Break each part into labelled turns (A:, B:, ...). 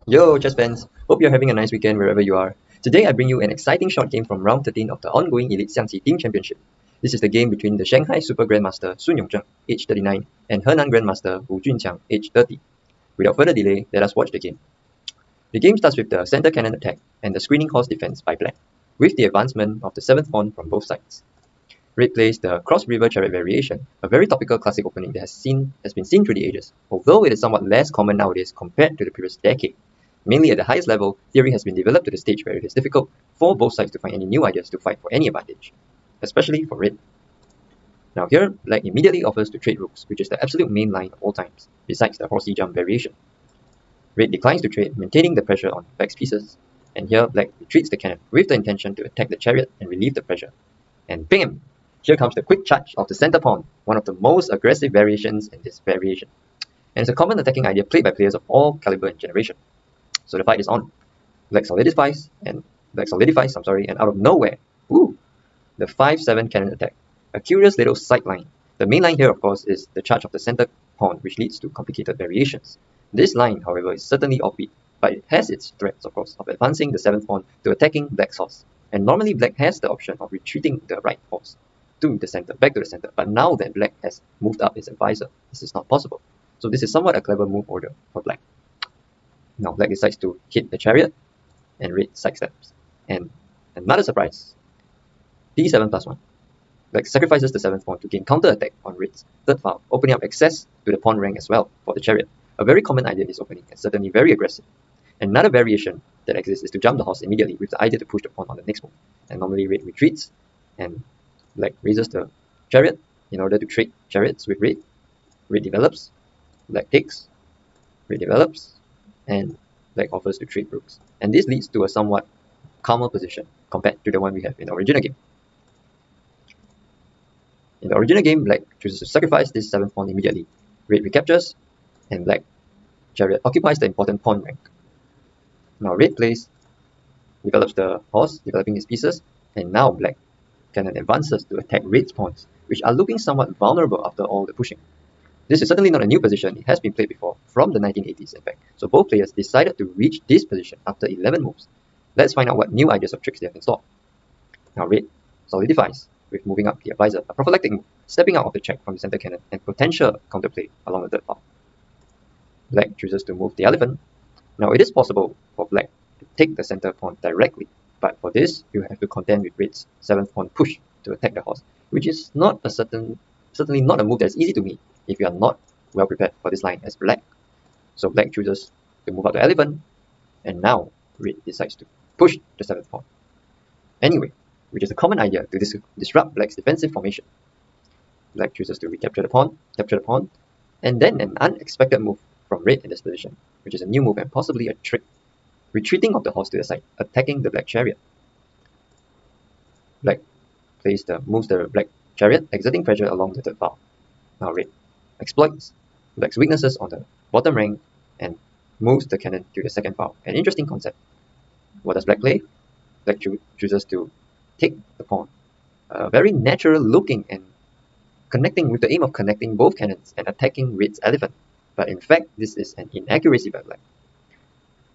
A: Yo, chess fans! Hope you're having a nice weekend wherever you are. Today I bring you an exciting short game from round 13 of the ongoing Elite Xiangqi Team Championship. This is the game between the Shanghai Super Grandmaster Sun Yongzheng, age 39, and Henan Grandmaster Wu Junqiang, age 30. Without further delay, let us watch the game. The game starts with the center cannon attack and the screening horse defense by black, with the advancement of the 7th pawn from both sides. Red plays the Cross River Chariot variation, a very topical classic opening that has been seen through the ages, although it is somewhat less common nowadays compared to the previous decade. Mainly at the highest level, theory has been developed to the stage where it is difficult for both sides to find any new ideas to fight for any advantage, especially for red. Now here, black immediately offers to trade rooks, which is the absolute main line of all times, besides the horsey jump variation. Red declines to trade, maintaining the pressure on black's pieces, and here black retreats the cannon with the intention to attack the chariot and relieve the pressure. And bam! Here comes the quick charge of the center pawn, one of the most aggressive variations in this variation. And it's a common attacking idea played by players of all caliber and generation. So the fight is on. Black solidifies, and out of nowhere, the 5-7 cannon attack. A curious little sideline. The main line here, of course, is the charge of the center pawn, which leads to complicated variations. This line, however, is certainly offbeat, but it has its threats, of course, of advancing the 7th pawn to attacking black's horse. And normally black has the option of retreating the right horse to the center, back to the center, but now that black has moved up its advisor, this is not possible. So this is somewhat a clever move order for black. Now black decides to hit the chariot, and red sidesteps. And another surprise, d7+1. Black sacrifices the 7th pawn to gain counter-attack on red's 3rd file, opening up access to the pawn rank as well for the chariot. A very common idea in this opening, and certainly very aggressive. Another variation that exists is to jump the horse immediately with the idea to push the pawn on the next move. And normally red retreats, and black raises the chariot in order to trade chariots with red. Red develops, black takes, red develops, and black offers to trade rooks. And this leads to a somewhat calmer position compared to the one we have in the original game. In the original game, black chooses to sacrifice this 7th pawn immediately. Red recaptures, and black chariot occupies the important pawn rank. Now red develops the horse, developing his pieces, and now black cannon advances to attack red's pawns, which are looking somewhat vulnerable after all the pushing. This is certainly not a new position, it has been played before, from the 1980s in fact, so both players decided to reach this position after 11 moves. Let's find out what new ideas of tricks they have in store. Now red solidifies with moving up the advisor, a prophylactic move, stepping out of the check from the center cannon and potential counterplay along the 3rd file. Black chooses to move the elephant. Now it is possible for black to take the center pawn directly, but for this you have to contend with red's 7th pawn push to attack the horse, which is certainly not a move that is easy to meet if you are not well prepared for this line as black. So black chooses to move out the elephant, and now red decides to push the 7th pawn. Anyway, which is a common idea to disrupt black's defensive formation. Black chooses to recapture the pawn, capture the pawn, and then an unexpected move from red in this position, which is a new move and possibly a trick. Retreating of the horse to the side, attacking the black chariot. Black moves the black chariot, exerting pressure along the 3rd file. Now red exploits black's weaknesses on the bottom rank and moves the cannon to the 2nd file. An interesting concept. What does black play? Black chooses to take the pawn. Very natural looking and connecting with the aim of connecting both cannons and attacking red's elephant. But in fact, this is an inaccuracy by black.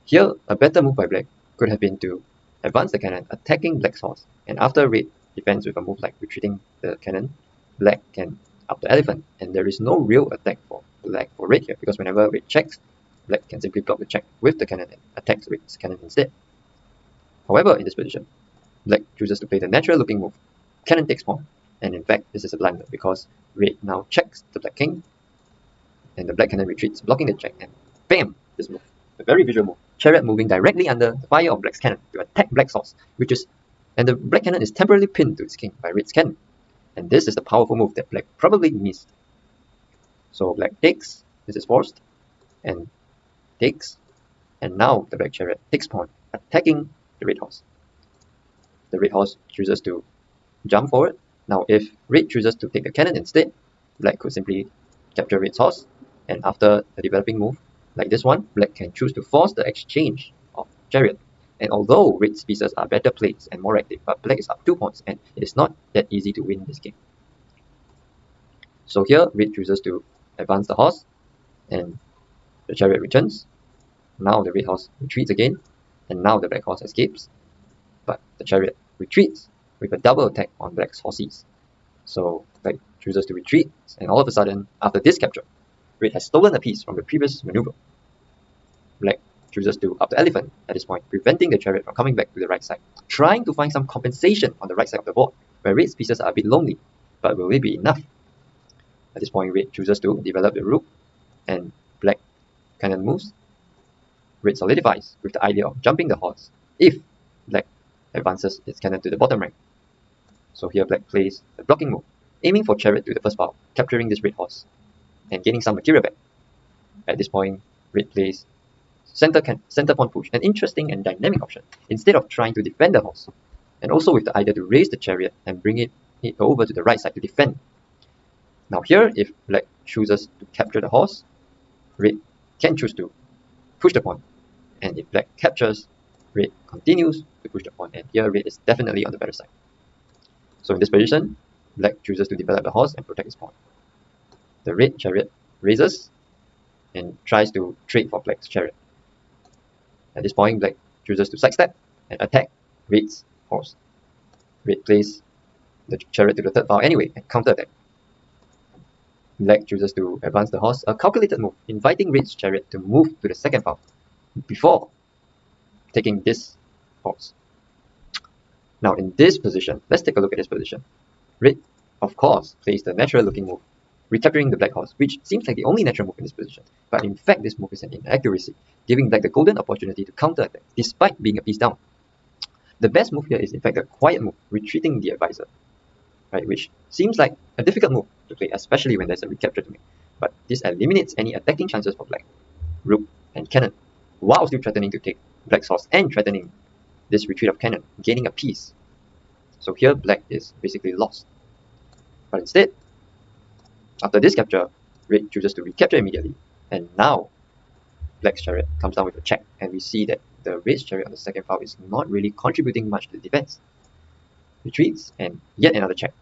A: Here, a better move by black could have been to advance the cannon, attacking black's horse, and after red defends with a move like retreating the cannon, black can up the elephant, and there is no real attack for red here, because whenever red checks, black can simply block the check with the cannon and attacks red's cannon instead. However, in this position, black chooses to play the natural looking move, cannon takes pawn, and in fact this is a blunder because red now checks the black king, and the black cannon retreats, blocking the check, and bam! This move, a very visual move, chariot moving directly under the fire of black's cannon to attack black's horse, and the black cannon is temporarily pinned to its king by red's cannon. And this is a powerful move that black probably missed. So black takes, this is forced, and takes, and now the black chariot takes pawn, attacking the red horse. The red horse chooses to jump forward. Now if red chooses to take the cannon instead, black could simply capture red's horse, and after a developing move like this one, black can choose to force the exchange of chariot. And although red's pieces are better placed and more active, but black is up 2 pawns and it is not that easy to win this game. So here red chooses to advance the horse, and the chariot returns, Now the red horse retreats again, and now the black horse escapes. But the chariot retreats with a double attack on black's horses. So black chooses to retreat, and all of a sudden, after this capture, red has stolen a piece from the previous maneuver. Black chooses to up the elephant at this point, preventing the chariot from coming back to the right side, trying to find some compensation on the right side of the board, where red's pieces are a bit lonely, but will it be enough? At this point, red chooses to develop the rook, and black cannon moves. Red solidifies with the idea of jumping the horse if black advances its cannon to the bottom rank. So here black plays the blocking move, aiming for chariot to the first pile, capturing this red horse and gaining some material back. At this point, red plays center pawn push, an interesting and dynamic option, instead of trying to defend the horse, and also with the idea to raise the chariot and bring it over to the right side to defend. Now here, if black chooses to capture the horse, red can choose to push the pawn, and if black captures, red continues to push the pawn, and here red is definitely on the better side. So in this position, black chooses to develop the horse and protect his pawn. The red chariot raises and tries to trade for black's chariot. At this point, black chooses to sidestep and attack red's horse. Red plays the chariot to the third pile anyway and counterattack. Black chooses to advance the horse, a calculated move, inviting red's chariot to move to the second pile before taking this horse. Now in this position, let's take a look at this position. Red, of course, plays the natural looking move, recapturing the black horse, which seems like the only natural move in this position. But in fact, this move is an inaccuracy, giving black the golden opportunity to counterattack, despite being a piece down. The best move here is in fact a quiet move, retreating the advisor, right, which seems like a difficult move to play, especially when there's a recapture to make. But this eliminates any attacking chances for black, rook, and cannon, while still threatening to take black's horse and threatening this retreat of cannon, gaining a piece. So here black is basically lost. But instead, after this capture, red chooses to recapture immediately, and now black's chariot comes down with a check, and we see that the red's chariot on the second file is not really contributing much to the defense. Retreats, and yet another check.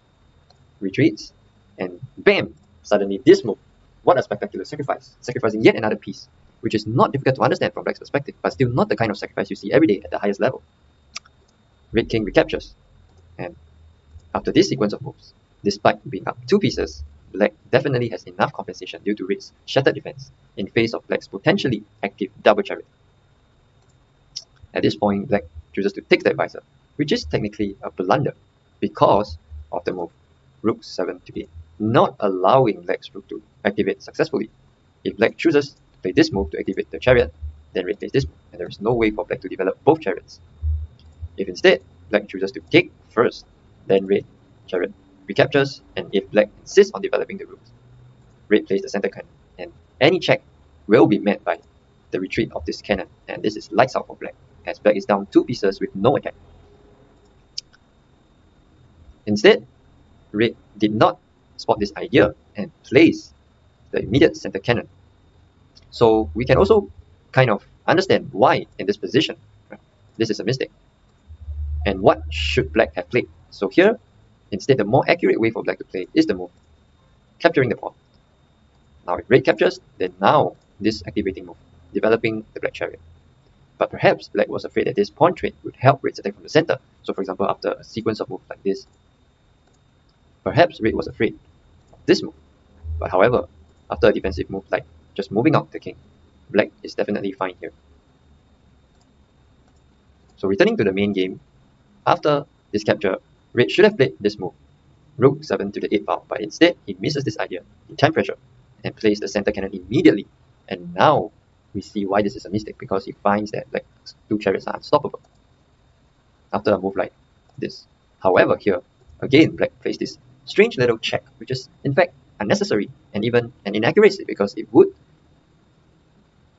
A: Retreats, and bam! Suddenly this move. What a spectacular sacrifice, sacrificing yet another piece, which is not difficult to understand from black's perspective, but still not the kind of sacrifice you see every day at the highest level. Red king recaptures, and after this sequence of moves, despite being up 2 pieces, black definitely has enough compensation due to red's shattered defense in face of black's potentially active double chariot. At this point, black chooses to take the advisor, which is technically a blunder because of the move rook 7 to 8, not allowing black's rook to activate successfully. If black chooses to play this move to activate the chariot, then red plays this move, and there is no way for black to develop both chariots. If instead, black chooses to take first, then red chariot recaptures, and if black insists on developing the rook, red plays the center cannon, and any check will be met by the retreat of this cannon, and this is lights out for black, as black is down 2 pieces with no attack. Instead, red did not spot this idea and plays the immediate center cannon. So we can also kind of understand why in this position, this is a mistake. And what should black have played? So here, instead, the more accurate way for black to play is the move capturing the pawn. Now if red captures, then now this activating move, developing the black chariot. But perhaps black was afraid that this pawn trade would help red's attack from the center. So for example, after a sequence of moves like this, perhaps red was afraid of this move. But however, after a defensive move like just moving out the king, black is definitely fine here. So returning to the main game, after this capture, red should have played this move, rook 7 to the 8 file, but instead he misses this idea in time pressure and plays the center cannon immediately. And now we see why this is a mistake, because he finds that black's 2 chariots are unstoppable after a move like this. However, here again black plays this strange little check, which is in fact unnecessary and even an inaccuracy, because it would,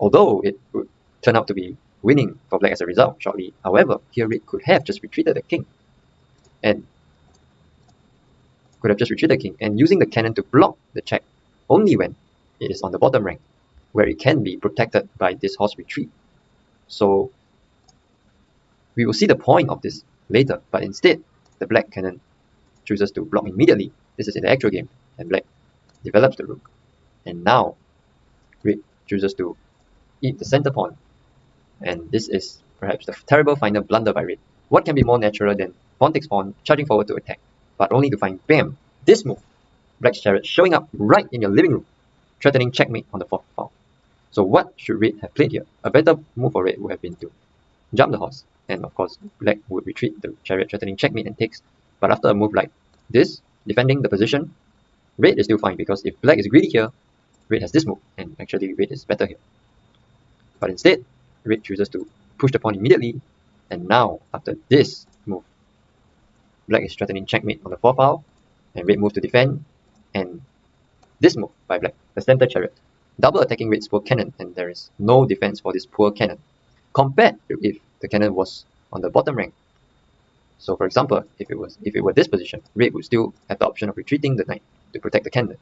A: although it would turn out to be winning for black as a result shortly, however, here red could have just retreated the king and using the cannon to block the check only when it is on the bottom rank, where it can be protected by this horse retreat. So we will see the point of this later, but instead the black cannon chooses to block immediately. This is in the actual game, and black develops the rook, and now red chooses to eat the center pawn And this is perhaps the terrible final blunder by red. What can be more natural than pawn takes pawn, charging forward to attack, but only to find, bam, this move, black's chariot showing up right in your living room, threatening checkmate on the fourth file. So what should red have played here? A better move for red would have been to jump the horse, and of course black would retreat the chariot, threatening checkmate and takes. But after a move like this, defending the position, red is still fine, because if black is greedy here, red has this move, and actually red is better here. But instead, red chooses to push the pawn immediately, and now after this move, black is threatening checkmate on the fourth file, and red moves to defend, and this move by black, the center chariot, double attacking red's poor cannon, and there is no defense for this poor cannon, compared to if the cannon was on the bottom rank. So for example, if it were this position, red would still have the option of retreating the knight to protect the cannon,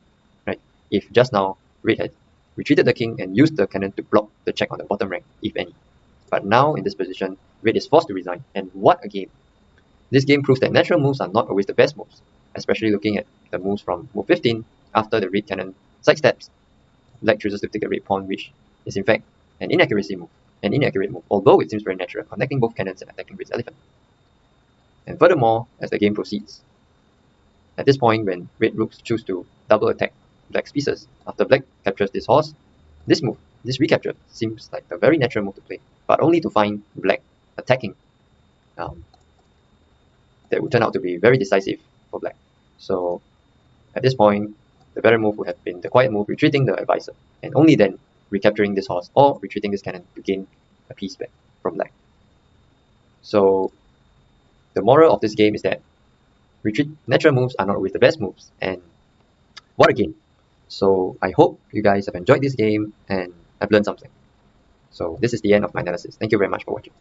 A: right? If just now red had retreated the king and used the cannon to block the check on the bottom rank, if any. But now in this position, red is forced to resign, and what a game! This game proves that natural moves are not always the best moves, especially looking at the moves from move 15. After the red cannon sidesteps, black chooses to take the red pawn, which is in fact an inaccuracy move, an inaccurate move, although it seems very natural, connecting both cannons and attacking red's elephant. And furthermore, as the game proceeds, at this point when red rooks choose to double attack black's pieces, after black captures this horse, this move, this recapture, seems like the very natural move to play, but only to find black attacking. That would turn out to be very decisive for black. So at this point, the better move would have been the quiet move, retreating the advisor, and only then recapturing this horse or retreating this cannon to gain a piece back from black. So the moral of this game is that natural moves are not always the best moves, and what a game. So I hope you guys have enjoyed this game and have learned something. So this is the end of my analysis. Thank you very much for watching.